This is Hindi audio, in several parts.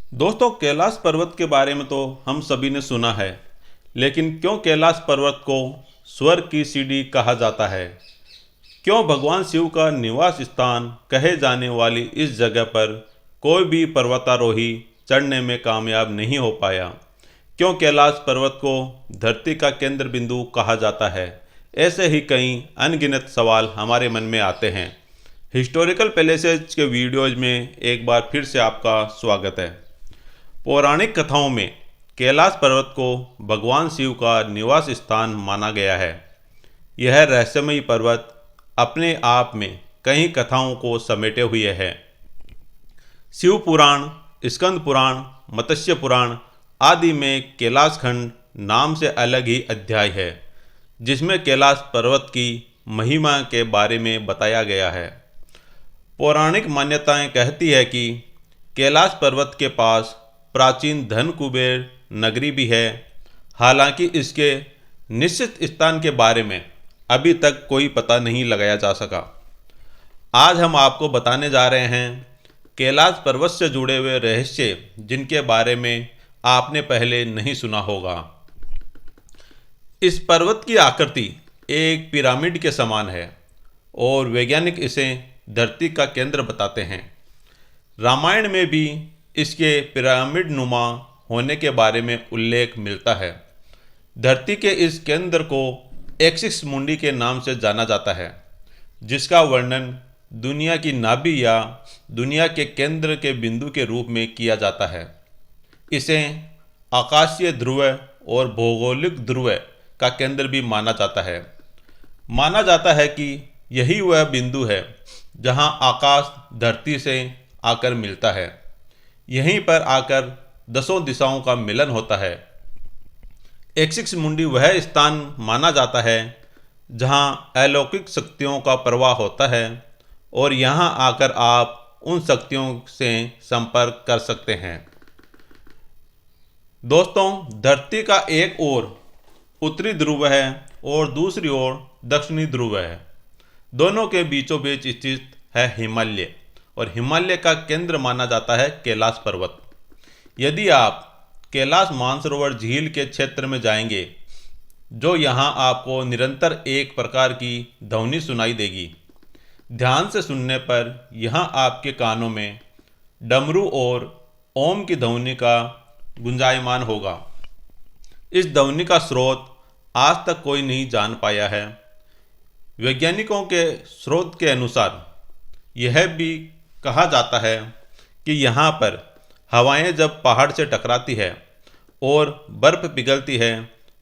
दोस्तों, कैलाश पर्वत के बारे में तो हम सभी ने सुना है, लेकिन क्यों कैलाश पर्वत को स्वर्ग की सीढ़ी कहा जाता है? क्यों भगवान शिव का निवास स्थान कहे जाने वाली इस जगह पर कोई भी पर्वतारोही चढ़ने में कामयाब नहीं हो पाया? क्यों कैलाश पर्वत को धरती का केंद्र बिंदु कहा जाता है? ऐसे ही कई अनगिनत सवाल हमारे मन में आते हैं। हिस्टोरिकल पैलेसेज के वीडियोज में एक बार फिर से आपका स्वागत है। पौराणिक कथाओं में कैलाश पर्वत को भगवान शिव का निवास स्थान माना गया है। यह रहस्यमयी पर्वत अपने आप में कई कथाओं को समेटे हुए है। शिव पुराण, स्कंद पुराण, मत्स्य पुराण आदि में कैलाश खंड नाम से अलग ही अध्याय है, जिसमें कैलाश पर्वत की महिमा के बारे में बताया गया है। पौराणिक मान्यताएं कहती है कि कैलाश पर्वत के पास प्राचीन धन कुबेर नगरी भी है। हालांकि इसके निश्चित स्थान के बारे में अभी तक कोई पता नहीं लगाया जा सका। आज हम आपको बताने जा रहे हैं कैलाश पर्वत से जुड़े हुए रहस्य, जिनके बारे में आपने पहले नहीं सुना होगा। इस पर्वत की आकृति एक पिरामिड के समान है और वैज्ञानिक इसे धरती का केंद्र बताते हैं। रामायण में भी इसके पिरामिड नुमा होने के बारे में उल्लेख मिलता है। धरती के इस केंद्र को एक्सिस मुंडी के नाम से जाना जाता है, जिसका वर्णन दुनिया की नाभि या दुनिया के केंद्र के बिंदु के रूप में किया जाता है। इसे आकाशीय ध्रुव और भौगोलिक ध्रुव का केंद्र भी माना जाता है। माना जाता है कि यही वह बिंदु है जहां आकाश धरती से आकर मिलता है। यहीं पर आकर दसों दिशाओं का मिलन होता है। एक्सिस मुंडी वह स्थान माना जाता है जहां अलौकिक शक्तियों का प्रवाह होता है और यहां आकर आप उन शक्तियों से संपर्क कर सकते हैं। दोस्तों, धरती का एक ओर उत्तरी ध्रुव है और दूसरी ओर दक्षिणी ध्रुव है। दोनों के बीचों बीच स्थित है हिमालय, और हिमालय का केंद्र माना जाता है कैलाश पर्वत। यदि आप कैलाश मानसरोवर झील के क्षेत्र में जाएंगे, जो यहाँ आपको निरंतर एक प्रकार की ध्वनि सुनाई देगी। ध्यान से सुनने पर यहाँ आपके कानों में डमरू और ओम की ध्वनि का गुंजायमान होगा। इस ध्वनि का स्रोत आज तक कोई नहीं जान पाया है। वैज्ञानिकों के स्रोत के अनुसार यह भी कहा जाता है कि यहाँ पर हवाएं जब पहाड़ से टकराती है और बर्फ पिघलती है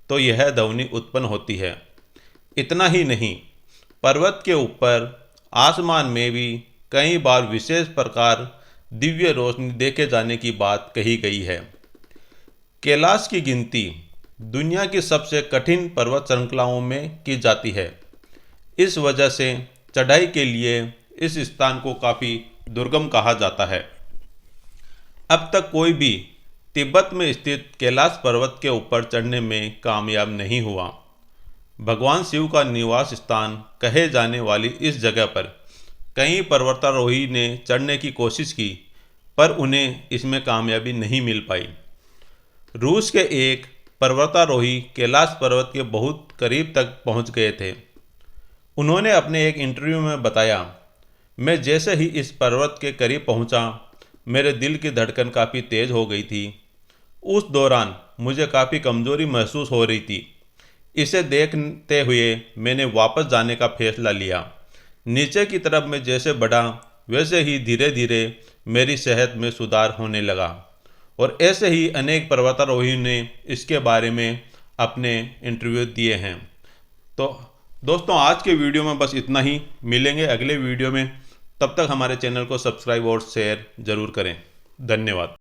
तो यह ध्वनि उत्पन्न होती है। इतना ही नहीं, पर्वत के ऊपर आसमान में भी कई बार विशेष प्रकार दिव्य रोशनी देखे जाने की बात कही गई है। कैलाश की गिनती दुनिया की सबसे कठिन पर्वत श्रृंखलाओं में की जाती है। इस वजह से चढ़ाई के लिए इस स्थान को काफ़ी दुर्गम कहा जाता है। अब तक कोई भी तिब्बत में स्थित कैलाश पर्वत के ऊपर चढ़ने में कामयाब नहीं हुआ। भगवान शिव का निवास स्थान कहे जाने वाली इस जगह पर कई पर्वतारोही ने चढ़ने की कोशिश की, पर उन्हें इसमें कामयाबी नहीं मिल पाई। रूस के एक पर्वतारोही कैलाश पर्वत के बहुत करीब तक पहुंच गए थे। उन्होंने अपने एक इंटरव्यू में बताया, मैं जैसे ही इस पर्वत के करीब पहुंचा, मेरे दिल की धड़कन काफ़ी तेज़ हो गई थी। उस दौरान मुझे काफ़ी कमज़ोरी महसूस हो रही थी। इसे देखते हुए मैंने वापस जाने का फैसला लिया। नीचे की तरफ मैं जैसे बढ़ा, वैसे ही धीरे धीरे मेरी सेहत में सुधार होने लगा। और ऐसे ही अनेक पर्वतारोही ने इसके बारे में अपने इंटरव्यू दिए हैं। तो दोस्तों, आज के वीडियो में बस इतना ही। मिलेंगे अगले वीडियो में। तब तक हमारे चैनल को सब्सक्राइब और शेयर ज़रूर करें। धन्यवाद।